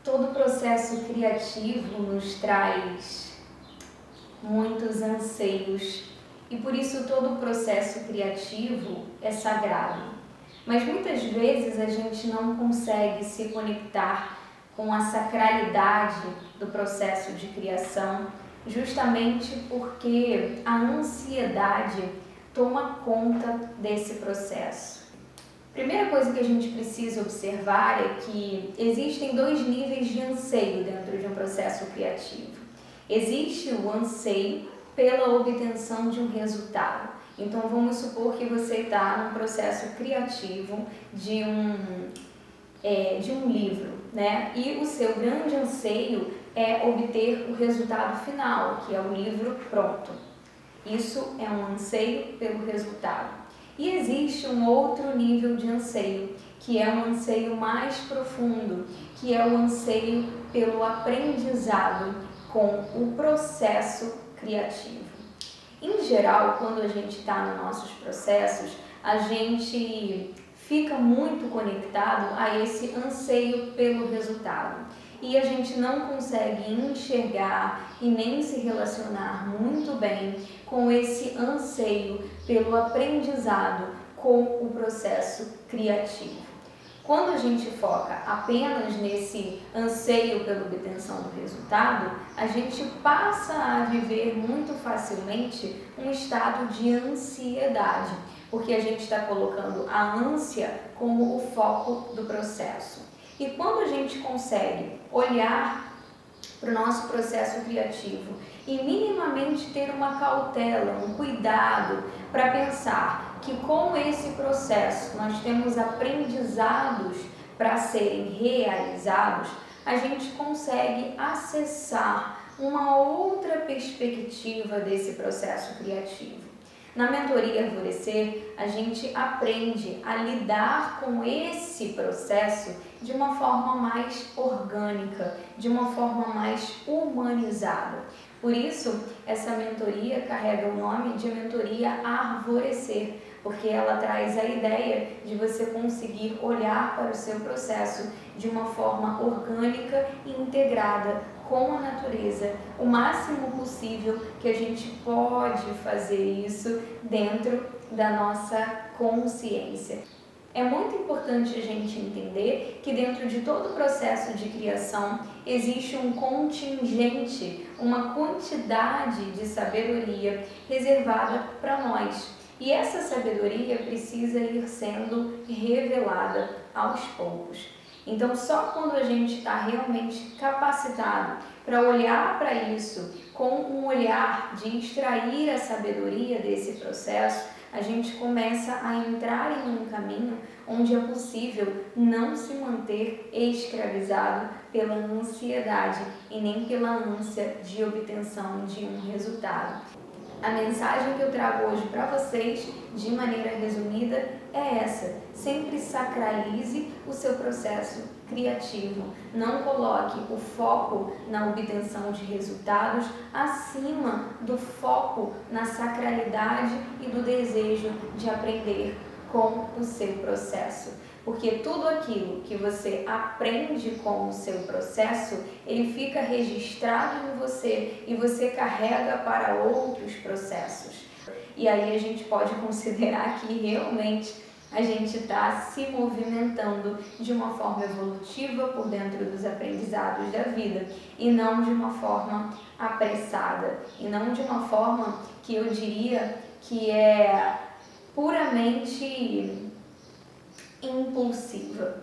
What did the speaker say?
Todo processo criativo nos traz muitos anseios e por isso todo processo criativo é sagrado. Mas muitas vezes a gente não consegue se conectar com a sacralidade do processo de criação, justamente porque a ansiedade toma conta desse processo. Primeira coisa que a gente precisa observar é que existem dois níveis de anseio dentro de um processo criativo. Existe o anseio pela obtenção de um resultado. Então vamos supor que você está num processo criativo de um livro, né? E o seu grande anseio é obter o resultado final, que é o livro pronto. Isso é um anseio pelo resultado. E existe um outro nível de anseio, que é um anseio mais profundo, que é o anseio pelo aprendizado com o processo criativo. Em geral, quando a gente está nos nossos processos, a gente fica muito conectado a esse anseio pelo resultado. E a gente não consegue enxergar e nem se relacionar muito bem com esse anseio pelo aprendizado com o processo criativo. Quando a gente foca apenas nesse anseio pela obtenção do resultado, a gente passa a viver muito facilmente um estado de ansiedade, porque a gente está colocando a ânsia como o foco do processo. E quando a gente consegue olhar para o nosso processo criativo e minimamente ter uma cautela, um cuidado para pensar que com esse processo nós temos aprendizados para serem realizados, a gente consegue acessar uma outra perspectiva desse processo criativo. Na mentoria Arvorecer, a gente aprende a lidar com esse processo de uma forma mais orgânica, de uma forma mais humanizada. Por isso, essa mentoria carrega o nome de Mentoria Arvorecer, porque ela traz a ideia de você conseguir olhar para o seu processo de uma forma orgânica e integrada com a natureza, o máximo possível que a gente pode fazer isso dentro da nossa consciência. É muito importante a gente entender que dentro de todo o processo de criação existe um contingente, uma quantidade de sabedoria reservada para nós. E essa sabedoria precisa ir sendo revelada aos poucos. Então, só quando a gente está realmente capacitado para olhar para isso com um olhar de extrair a sabedoria desse processo, a gente começa a entrar em um caminho onde é possível não se manter escravizado pela ansiedade e nem pela ânsia de obtenção de um resultado. A mensagem que eu trago hoje para vocês, de maneira resumida, é essa: sempre sacralize o seu processo criativo. Não coloque o foco na obtenção de resultados acima do foco na sacralidade e do desejo de aprender com o seu processo. Porque tudo aquilo que você aprende com o seu processo, ele fica registrado em você e você carrega para outros processos. E aí a gente pode considerar que realmente a gente está se movimentando de uma forma evolutiva por dentro dos aprendizados da vida e não de uma forma apressada, e não de uma forma que eu diria que é puramente impulsiva.